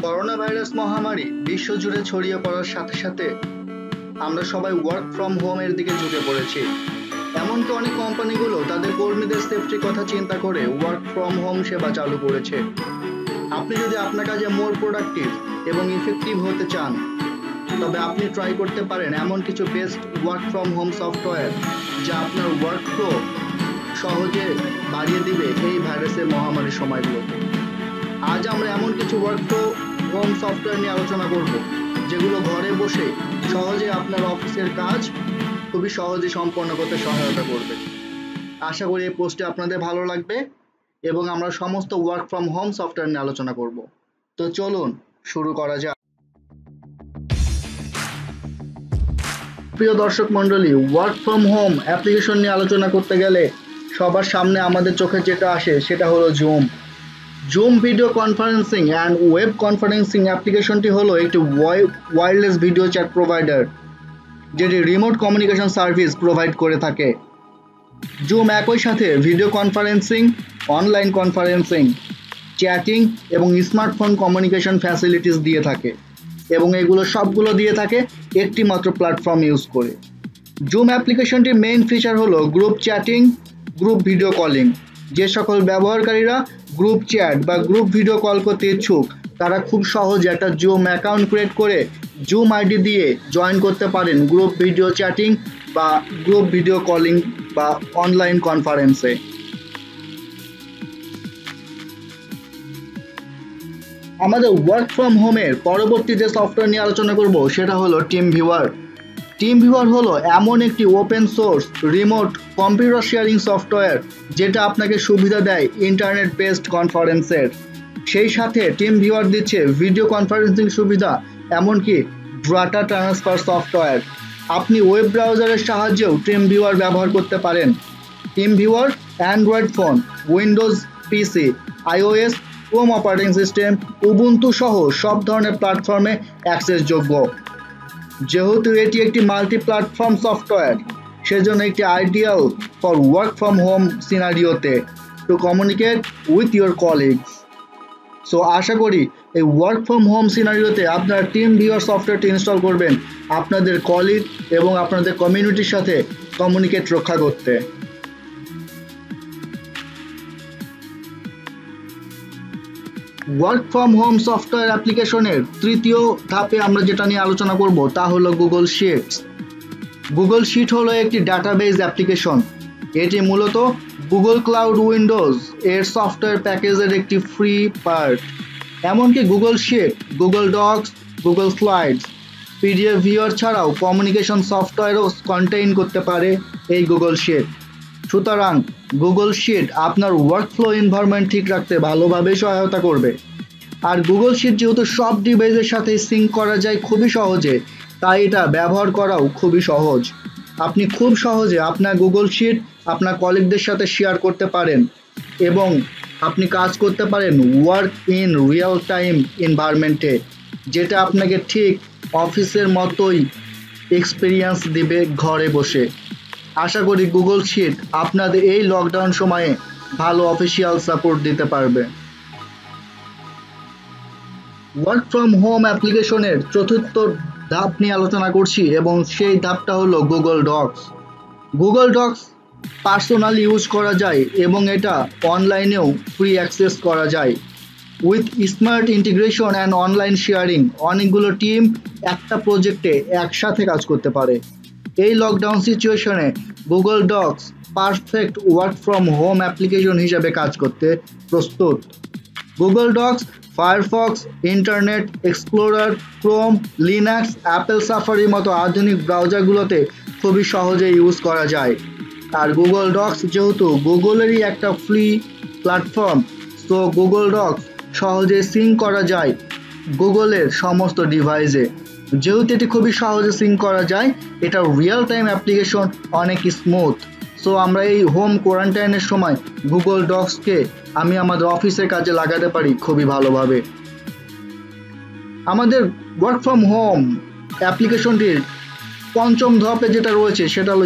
Corona virus মহামারী বিশ্বজুড়ে ছড়িয়ে পড়ার সাথে সাথে আমরা সবাই ওয়ার্ক ফ্রম হোম এর দিকে ঝুঁকে পড়েছি। এমনকি অনেক কোম্পানিগুলো তাদের কর্মীদের সেফটির কথা চিন্তা করে ওয়ার্ক ফ্রম হোম সেবা চালু করেছে। আপনি যদি আপনার কাজে মোর প্রোডাক্টিভ এবং ইফেক্টিভ হতে চান, তবে আপনি ট্রাই করতে পারেন এমন কিছু best work from home software যা আপনার ওয়ার্ক ফ্লো সহজে বাড়িয়ে দিবে এই ভাইরাসের মহামারীর সময়গুলোতে। আজ আমরা এমন কিছু ওয়ার্ক ফ্রম হোম সফটওয়্যার নিয়ে আলোচনা করব যেগুলো ঘরে বসে সহজে আপনার অফিসের কাজ খুবই সহজে সম্পন্ন করতে সহায়তা করবে। আশা করি এই পোস্টে আপনাদের ভালো লাগবে এবং আমরা সমস্ত ওয়ার্ক ফ্রম হোম সফটওয়্যার নিয়ে আলোচনা করব। তো চলুন শুরু করা যাক। প্রিয় দর্শক মণ্ডলী, ওয়ার্ক ফ্রম হোম অ্যাপ্লিকেশন নিয়ে আলোচনা করতে গেলে সবার সামনে আমাদের চোখে যেটা আসে সেটা হলো zoom video conferencing and web conferencing অ্যাপ্লিকেশনটি হলো একটি ওয়্যারলেস ভিডিও চ্যাট প্রোভাইডার যেটি রিমোট কমিউনিকেশন সার্ভিস প্রোভাইড করে থাকে। জুম একই সাথে video conferencing, online conferencing, chatting এবং স্মার্টফোন কমিউনিকেশন ফ্যাসিলিটিস দিয়ে থাকে এবং এগুলো সবগুলো দিয়ে থাকে একটি মাত্র প্ল্যাটফর্ম ইউজ করে। জুম অ্যাপ্লিকেশনটির মেইন ফিচার হলো group chatting, group video calling. যে সকল ব্যবহারকারীরা গ্রুপ চ্যাট বা গ্রুপ ভিডিও কল করতে ইচ্ছুক তারা খুব সহজে একটা জুম অ্যাকাউন্ট ক্রিয়েট করে জুম আইডি দিয়ে জয়েন করতে পারেন গ্রুপ ভিডিও চ্যাটিং বা গ্রুপ ভিডিও কলিং বা অনলাইন কনফারেন্সে। আমাদের ওয়ার্ক ফ্রম হোমের পরবর্তী যে সফটওয়্যার নিয়ে আলোচনা করব সেটা হলো টিমভিউয়ার। টিমভিউয়ার হলো এমন একটি open source remote computer sharing software যেটা আপনাকে সুবিধা দেয় ইন্টারনেট বেসড কনফারেন্সের। সেই সাথে টিমভিউয়ার দিচ্ছে ভিডিও কনফারেন্সিং সুবিধা, এমনকি ডাটা ট্রান্সফার সফটওয়্যার। আপনি ওয়েব ব্রাউজারের সাহায্যেও টিমভিউয়ার ব্যবহার করতে পারেন। TeamViewer Android phone, Windows PC, iOS, home operating system, Ubuntu সহ সব ধরনের প্ল্যাটফর্মে অ্যাক্সেসযোগ্য। যেহেতু এটি একটি মাল্টি প্ল্যাটফর্ম সফটওয়্যার, সেজন্য একটি ideal for work from home সিনারিওতে to communicate with your colleagues. So আশা করি এই ওয়ার্ক ফ্রম হোম সিনারিওতে আপনারা টিমভিউয়ার সফটওয়্যারটি ইনস্টল করবেন আপনাদের কলিগ এবং আপনাদের কমিউনিটির সাথে কমিউনিকেট রক্ষা করতে। ওয়ার্ক ফ্রম হোম সফটওয়্যার অ্যাপ্লিকেশনের তৃতীয় ধাপে আমরা যেটা নিয়ে আলোচনা করব তা হলো গুগল শিটস। গুগল শিট হলো একটি ডাটাবেজ অ্যাপ্লিকেশন। এটি মূলত গুগল ক্লাউড উইন্ডোজ এর সফটওয়্যার প্যাকেজের একটি ফ্রি পার্ট। এমনকি Google sheet, Google Docs, Google slides, PDF viewer ছাড়াও কমিউনিকেশন সফটওয়্যারও কন্টেইন করতে পারে এই গুগল শিট। সুতরাং গুগল শিট আপনার ওয়ার্কফ্লো এনভায়রনমেন্ট ঠিক রাখতে ভালোভাবে সহায়তা করবে। আর গুগল শিট যেহেতু সব ডিভাইসের সাথে সিঙ্ক করা যায় খুবই সহজে, তাই এটা ব্যবহার করাও খুবই সহজ। আপনি খুব সহজে আপনার গুগল শিট আপনার কলিগদের সাথে শেয়ার করতে পারেন এবং আপনি কাজ করতে পারেন ওয়ার্ক ইন রিয়েল টাইম এনভায়রনমেন্টে, যেটা আপনাকে ঠিক অফিসের মতোই এক্সপিরিয়েন্স দিবে ঘরে বসে। আশা করি গুগল শিট আপনাদের এই লকডাউন সময়ে ভালো অফিসিয়াল সাপোর্ট দিতে পারবে। ওয়ার্ক ফ্রম হোম অ্যাপ্লিকেশনের চতুর্থ ধাপ নিয়ে আলোচনা করছি এবং সেই ধাপটা হলো Google Docs. Google Docs personally use করা যায় এবং এটা অনলাইনেও ফ্রি অ্যাক্সেস করা যায়। With smart integration and online sharing অনেকগুলো টিম একটা প্রজেক্টে একসাথে কাজ করতে পারে। এই লকডাউন সিচুয়েশনে Google Docs perfect work from home application হিসেবে কাজ করতে প্রস্তুত। Google Docs Firefox, Internet Explorer, Chrome, Linux, Apple সাফারির মতো আধুনিক ব্রাউজারগুলোতে খুবই সহজে ইউজ করা যায়। আর গুগল ডকস যেহেতু গুগলেরই একটা free platform, so Google Docs সহজে সিঙ্ক করা যায় গুগলের সমস্ত ডিভাইসে। যেহেতু এটি খুবই সহজে সিঙ্ক করা যায়, এটা রিয়েল টাইম অ্যাপ্লিকেশন, অনেক স্মুথ। সো আমরা এই হোম কোয়ারেন্টাইনের সময় গুগল ডকসকে আমি আমাদের অফিসের কাজে লাগাতে পারি খুবই ভালোভাবে। আমাদের ওয়ার্ক ফ্রম হোম অ্যাপ্লিকেশনটির পঞ্চম ধাপে যেটা রয়েছে সেটা হলো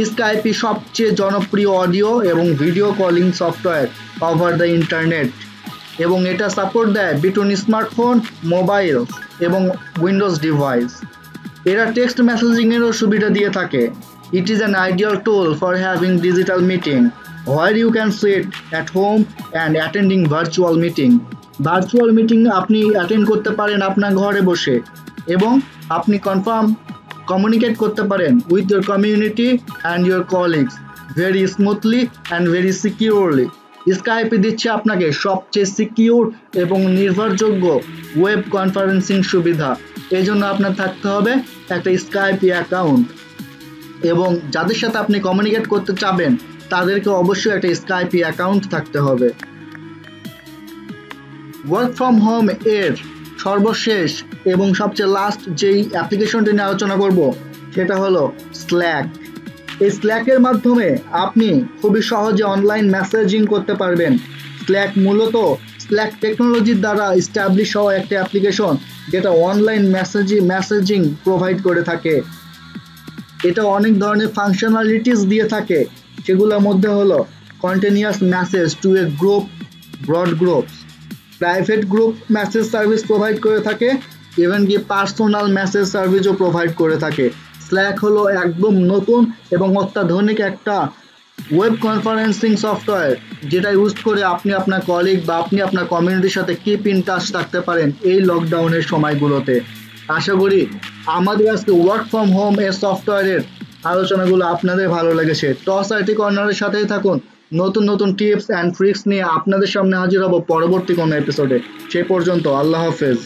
স্কাইপি সবচেয়ে জনপ্রিয় অডিও এবং video calling software over the internet. এবং এটা সাপোর্ট দেয় বিটুইন স্মার্টফোন, মোবাইল এবং উইন্ডোজ ডিভাইস। এরা টেক্সট মেসেজিংয়েরও সুবিধা দিয়ে থাকে। It is an ideal tool for having digital meeting where you can sit at home and attending virtual meeting. Virtual meeting আপনি অ্যাটেন্ড করতে পারেন আপনার ঘরে বসে, এবং আপনি কমিউনিকেট করতে পারেন with your community and your colleagues very smoothly and very securely. Skype দিচ্ছে আপনাকে সবচেয়ে সিকিউর এবং নির্ভরযোগ্য ওয়েব কনফারেন্সিং সুবিধা। এই জন্য আপনার থাকতে হবে একটা স্কাইপ অ্যাকাউন্ট, এবং যাদের সাথে আপনি কমিউনিকেট করতে চাবেন তাদেরকে অবশ্যই একটা স্কাইপ অ্যাকাউন্ট থাকতে হবে। ওয়ার্ক ফ্রম হোম এর সর্বশেষ এবং সবচেয়ে লাস্ট যেই অ্যাপ্লিকেশনটি নিয়ে আলোচনা করব সেটা হলো স্ল্যাক। এই স্ল্যাকের মাধ্যমে আপনি খুবই সহজে অনলাইন মেসেজিং করতে পারবেন। স্ল্যাক মূলত স্ল্যাক টেকনোলজির দ্বারা এস্টাবলিশ হওয়া একটা অ্যাপ্লিকেশন যেটা অনলাইন মেসেজিং প্রোভাইড করে থাকে। এটা অনেক ধরনের ফাংশনালিটিস দিয়ে থাকে, সেগুলোর মধ্যে হলো continuous message to a group, broad groups, private group message service provide করে থাকে, ইভেন কি পার্সোনাল মেসেজ সার্ভিসও প্রোভাইড করে থাকে। স্ল্যাক হলো একদম নতুন এবং অত্যাধুনিক একটা ওয়েব কনফারেন্সিং সফটওয়্যার যেটা ইউজ করে আপনি আপনার কলিগ বা আপনি আপনার কমিউনিটির সাথে কিপ ইন টাচ থাকতে পারেন এই লকডাউনের সময়গুলোতে। আশা করি আমাদের আজকে ওয়ার্ক ফ্রম হোম এর সফটওয়্যারের আলোচনাগুলো আপনাদের ভালো লেগেছে। টস আইটি কর্নারের সাথেই থাকুন, নতুন নতুন টিপস অ্যান্ড ট্রিক্স নিয়ে আপনাদের সামনে হাজির হব পরবর্তী কোনো এপিসোডে। সে পর্যন্ত আল্লাহ হাফেজ।